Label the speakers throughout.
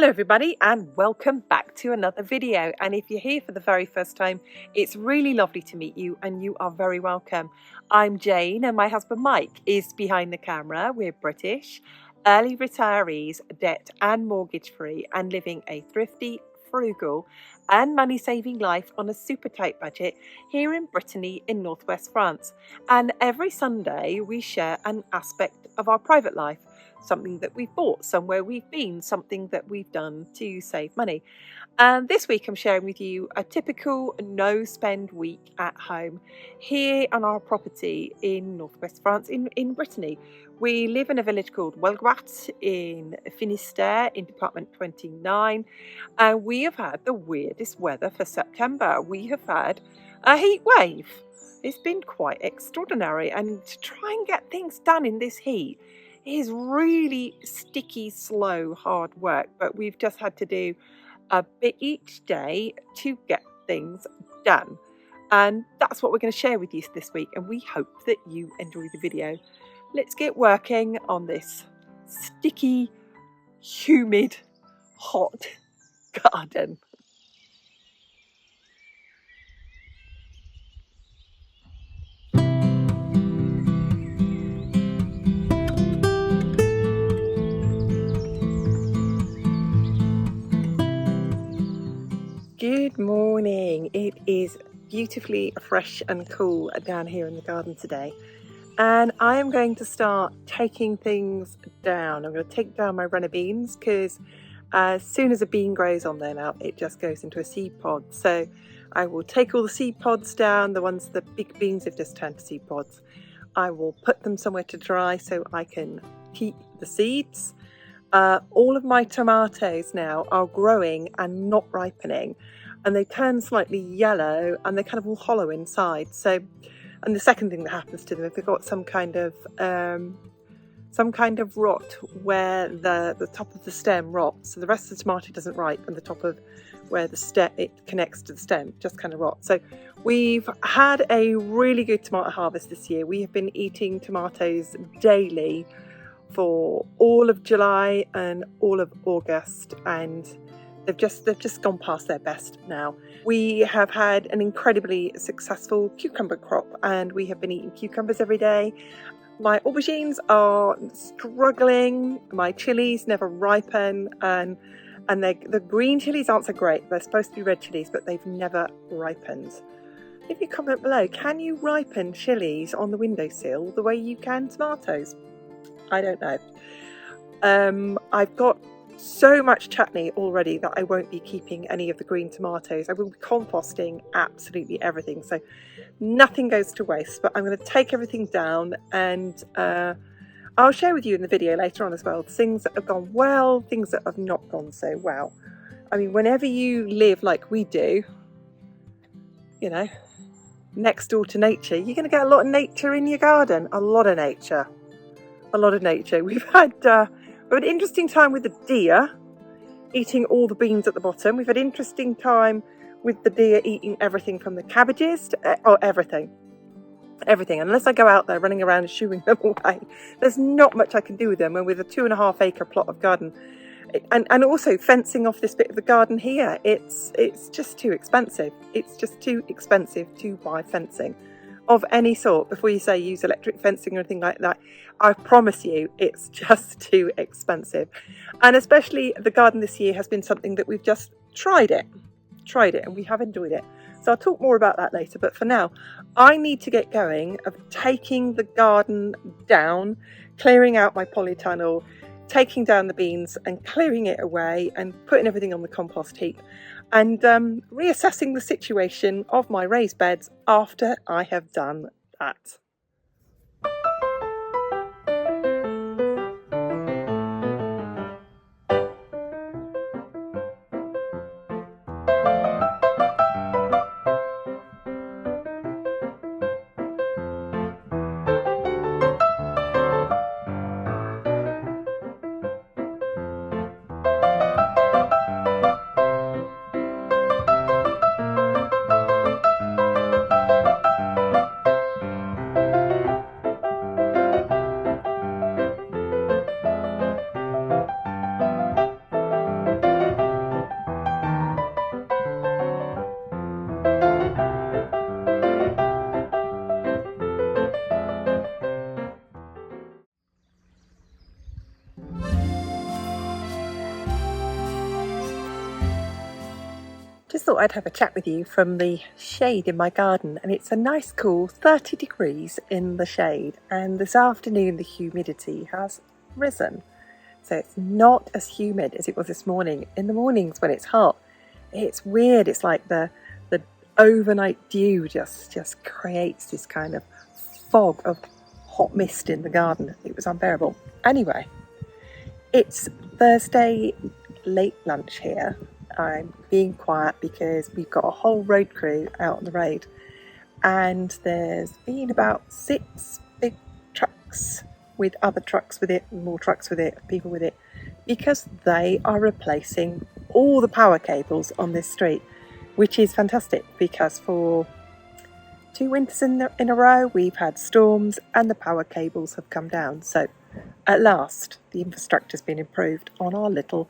Speaker 1: Hello everybody and welcome back to another video, and if you're here for the very first time, it's really lovely to meet you and you are very welcome. I'm Jane and my husband Mike is behind the camera. We're British, early retirees, debt and mortgage free, and living a thrifty, frugal and money saving life on a super tight budget here in Brittany in northwest France. And every Sunday we share an aspect of our private life. Something that we've bought, somewhere we've been, something that we've done to save money. And this week I'm sharing with you a typical no-spend week at home here on our property in northwest France in Brittany. We live in a village called Welguat in Finistère in Department 29, and we have had the weirdest weather for September. We have had a heat wave. It's been quite extraordinary, and to try and get things done in this heat is really sticky, slow, hard work, but we've just had to do a bit each day to get things done. And that's what we're going to share with you this week, and we hope that you enjoy the video. Let's get working on this sticky, humid, hot garden. Good morning. It is beautifully fresh and cool down here in the garden today, and I am going to start taking things down. I'm going to take down my runner beans because as soon as a bean grows on there now, it just goes into a seed pod. So I will take all the seed pods down, the big beans have just turned to seed pods. I will put them somewhere to dry so I can keep the seeds. All of my tomatoes now are growing and not ripening, and they turn slightly yellow and they're kind of all hollow inside. So, and the second thing that happens to them, if they've got some kind of rot where the top of the stem rots, so the rest of the tomato doesn't ripe, and the top of where it connects to the stem just kind of rots. So we've had a really good tomato harvest this year. We have been eating tomatoes daily for all of July and all of August, and they've just gone past their best now. We have had an incredibly successful cucumber crop, and we have been eating cucumbers every day. My aubergines are struggling. My chilies never ripen, and the green chilies aren't so great. They're supposed to be red chilies, but they've never ripened. If you comment below, can you ripen chilies on the windowsill the way you can tomatoes? I don't know. I've got so much chutney already that I won't be keeping any of the green tomatoes. I will be composting absolutely everything, so nothing goes to waste. But I'm going to take everything down, and I'll share with you in the video later on as well things that have gone well, things that have not gone so well. I mean, whenever you live like we do, you know, next door to nature, you're going to get a lot of nature in your garden. A lot of nature. We've had an interesting time with the deer eating all the beans at the bottom. We've had an interesting time with the deer eating everything from the cabbages to everything. Unless I go out there running around and shooing them away, there's not much I can do with them. And with a 2.5 acre plot of garden, and also fencing off this bit of the garden here, it's just too expensive. It's just too expensive to buy fencing of any sort. Before you say use electric fencing or anything like that, I promise you it's just too expensive. And especially the garden this year has been something that we've just tried it and we have enjoyed it. So I'll talk more about that later, but for now I need to get going of taking the garden down, clearing out my polytunnel, taking down the beans and clearing it away and putting everything on the compost heap, and reassessing the situation of my raised beds after I have done that. just thought I'd have a chat with you from the shade in my garden, and it's a nice cool 30 degrees in the shade, and this afternoon the humidity has risen, so it's not as humid as it was this morning. In the mornings when it's hot, it's weird, it's like the overnight dew just creates this kind of fog of hot mist in the garden. It was unbearable. Anyway, it's Thursday late lunch here. I'm being quiet because we've got a whole road crew out on the road, and there's been about 6 big trucks with other trucks with it, more trucks with it, people with it, because they are replacing all the power cables on this street, which is fantastic because for 2 winters in a row we've had storms and the power cables have come down. So at last the infrastructure's been improved on our little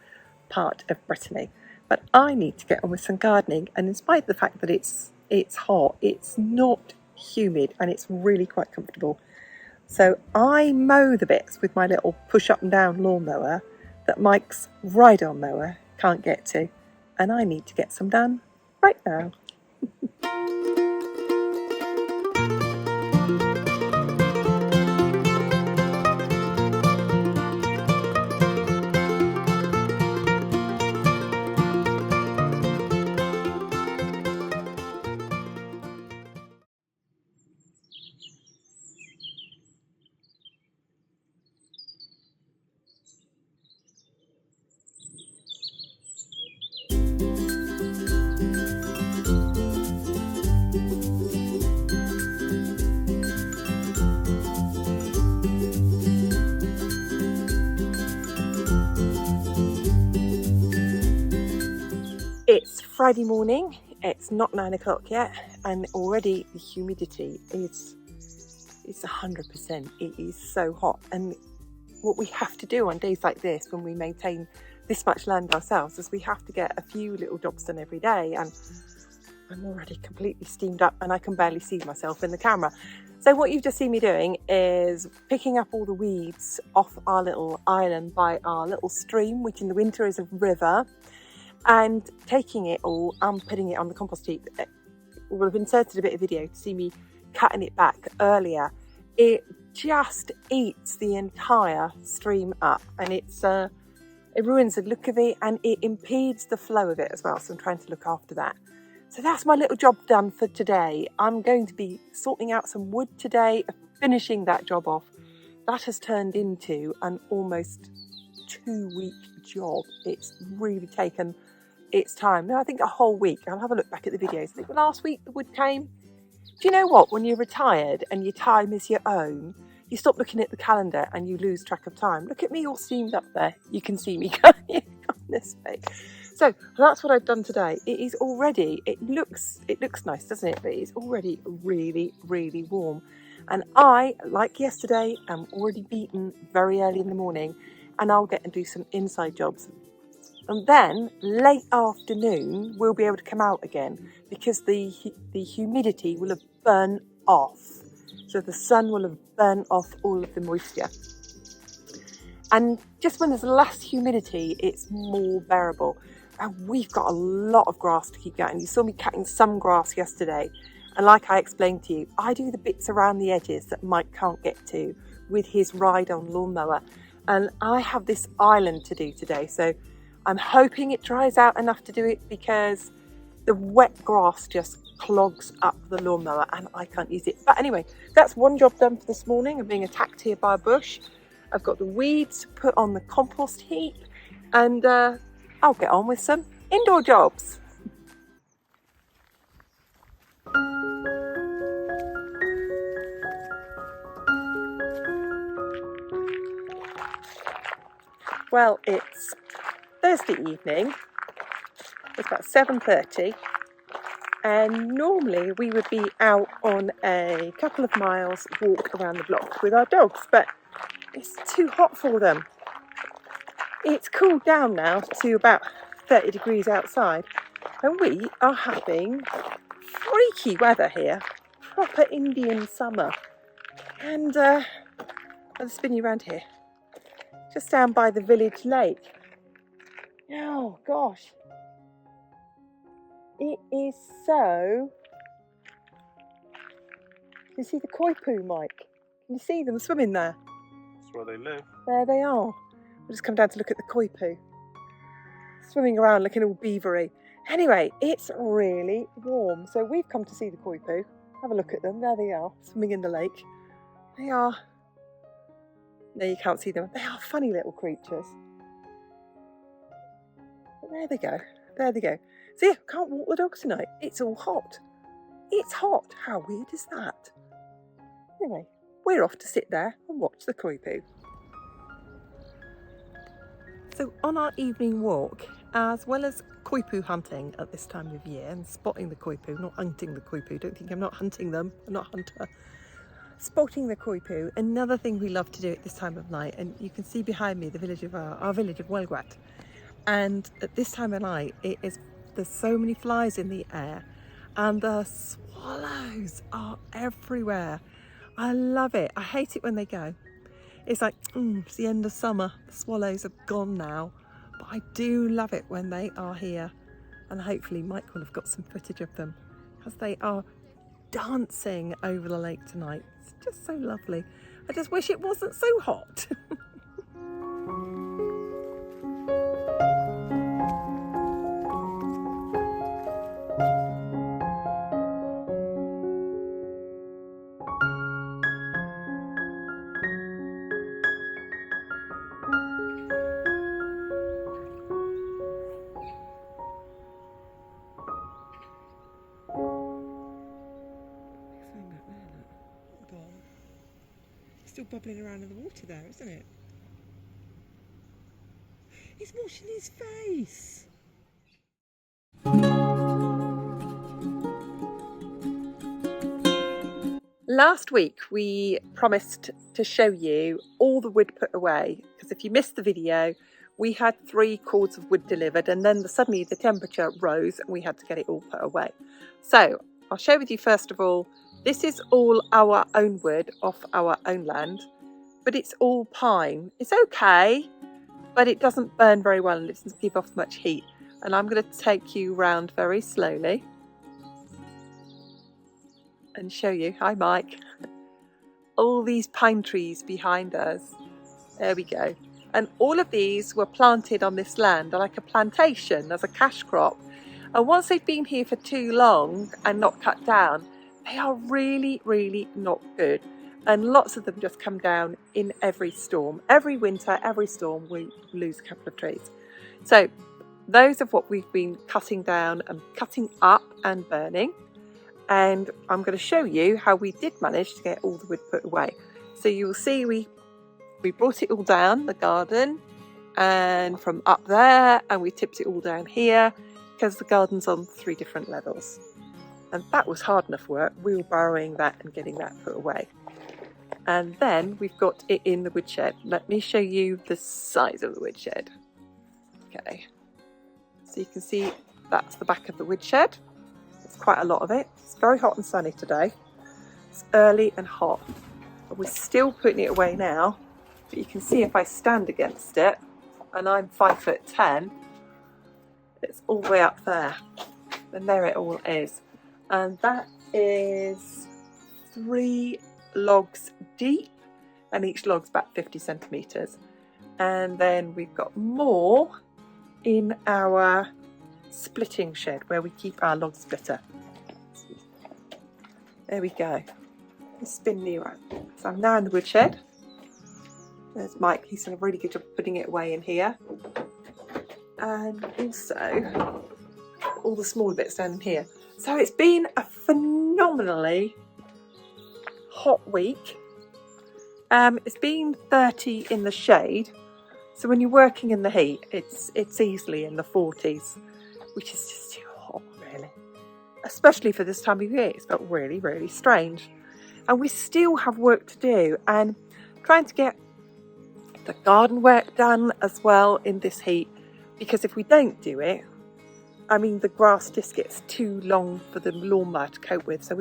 Speaker 1: part of Brittany. But I need to get on with some gardening, and in spite of the fact that it's hot, it's not humid and it's really quite comfortable. So I mow the bits with my little push up and down lawnmower that Mike's ride-on mower can't get to, and I need to get some done right now. It's Friday morning, it's not 9 o'clock yet, and already the humidity is 100%. It is so hot, and what we have to do on days like this when we maintain this much land ourselves is we have to get a few little jobs done every day, and I'm already completely steamed up and I can barely see myself in the camera. So what you've just seen me doing is picking up all the weeds off our little island by our little stream, which in the winter is a river, and taking it all and putting it on the compost heap. We'll have inserted a bit of video to see me cutting it back earlier. It just eats the entire stream up, and it ruins the look of it and it impedes the flow of it as well, so I'm trying to look after that. So that's my little job done for today. I'm going to be sorting out some wood today, finishing that job off. That has turned into an almost 2-week job. It's really taken its time. Now I think a whole week. I'll have a look back at the videos. I think last week the wood came. Do you know what? When you're retired and your time is your own, you stop looking at the calendar and you lose track of time. Look at me all steamed up there. You can see me going on this way. So that's what I've done today. It is already, it looks nice, doesn't it? But it's already really, really warm. And I, like yesterday, am already beaten very early in the morning, and I'll get and do some inside jobs. And then late afternoon we'll be able to come out again because the humidity will have burnt off. So the sun will have burnt off all of the moisture. And just when there's less humidity, it's more bearable. And we've got a lot of grass to keep cutting. You saw me cutting some grass yesterday. And like I explained to you, I do the bits around the edges that Mike can't get to with his ride-on lawnmower. And I have this island to do today. So I'm hoping it dries out enough to do it, because the wet grass just clogs up the lawnmower and I can't use it. But anyway, that's one job done for this morning. I'm being attacked here by a bush. I've got the weeds to put on the compost heap, and I'll get on with some indoor jobs. Well, it's Thursday evening. It's about 7:30, and normally we would be out on a couple of miles walk around the block with our dogs, but it's too hot for them. It's cooled down now to about 30 degrees outside, and we are having freaky weather here, proper Indian summer. And I'll spin you around here, just down by the village lake. Oh gosh, It is so... Can you see the coypu, Mike? Can you see them swimming there?
Speaker 2: That's where they live.
Speaker 1: There they are. We'll just come down to look at the coypu. Swimming around looking all beavery. Anyway, it's really warm. So we've come to see the coypu. Have a look at them. There they are, swimming in the lake. They are... No, you can't see them. They are funny little creatures. But there they go. There they go. See, I can't walk the dog tonight. It's all hot. It's hot. How weird is that? Anyway, we're off to sit there and watch the coypu. So on our evening walk, as well as coypu hunting at this time of year and spotting the coypu, not hunting the coypu, don't think I'm not hunting them, I'm not a hunter. Spotting the coypu, another thing we love to do at this time of night, and you can see behind me the village of our village of Welgwat. And at this time of night, there's so many flies in the air and the swallows are everywhere. I love it. I hate it when they go. It's like, it's the end of summer. The swallows are gone now. But I do love it when they are here. And hopefully Mike will have got some footage of them because they are dancing over the lake tonight. It's just so lovely. I just wish it wasn't so hot. Still bubbling around in the water there, isn't it? He's washing his face. Last week we promised to show you all the wood put away, because if you missed the video, we had 3 cords of wood delivered and then suddenly the temperature rose and we had to get it all put away. So I'll share with you first of all, this is all our own wood off our own land, but it's all pine. It's okay, but it doesn't burn very well and it doesn't give off much heat. And I'm going to take you round very slowly and show you, hi Mike, all these pine trees behind us. There we go. And all of these were planted on this land like a plantation as a cash crop. And once they've been here for too long and not cut down, they are really, really not good. And lots of them just come down in every storm. Every winter, every storm, we lose a couple of trees. So those are what we've been cutting down and cutting up and burning. And I'm going to show you how we did manage to get all the wood put away. So you will see we brought it all down the garden and from up there, and we tipped it all down here because the garden's on 3 different levels. And that was hard enough work, wheelbarrowing that and getting that put away. And then we've got it in the woodshed. Let me show you the size of the woodshed. Okay, so you can see that's the back of the woodshed. There's quite a lot of it. It's very hot and sunny today. It's early and hot. But we're still putting it away now. But you can see if I stand against it, and I'm 5'10", it's all the way up there. And there it all is. And that is 3 logs deep, and each log's about 50 centimetres. And then we've got more in our splitting shed where we keep our log splitter. There we go. Spin me around. So I'm now in the woodshed. There's Mike, he's done a really good job putting it away in here. And also all the smaller bits down in here. So it's been a phenomenally hot week. It's been 30 in the shade. So when you're working in the heat, it's easily in the 40s, which is just too hot, really. Especially for this time of year, it's felt really, really strange. And we still have work to do, and trying to get the garden work done as well in this heat, because if we don't do it, I mean, the grass just gets too long for the lawnmower to cope with, so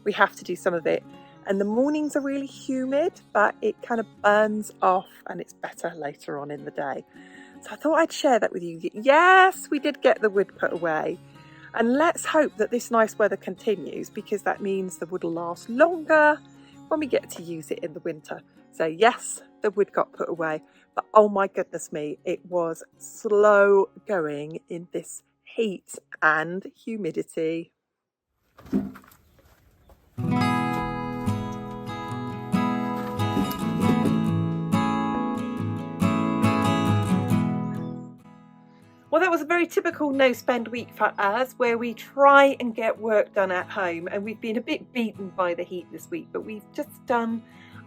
Speaker 1: we have to do some of it. And the mornings are really humid, but it kind of burns off and it's better later on in the day. So I thought I'd share that with you. Yes, we did get the wood put away. And let's hope that this nice weather continues, because that means the wood will last longer when we get to use it in the winter. So yes, the wood got put away, but oh my goodness me, it was slow going in this heat and humidity. Well, that was a very typical no-spend week for us, where we try and get work done at home, and we've been a bit beaten by the heat this week, but we've just done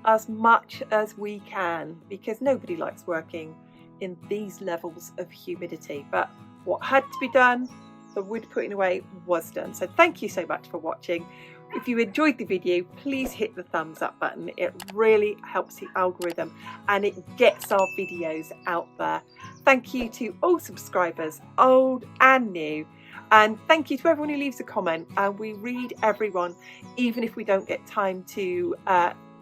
Speaker 1: as much as we can, because nobody likes working in these levels of humidity. But what had to be done, the wood putting away, was done. So thank you so much for watching. If you enjoyed the video, please hit the thumbs up button. It really helps the algorithm and it gets our videos out there. Thank you to all subscribers, old and new. And thank you to everyone who leaves a comment. We read everyone, even if we don't get time to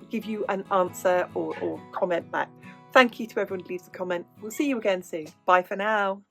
Speaker 1: give you an answer or comment back. Thank you to everyone who leaves a comment. We'll see you again soon. Bye for now.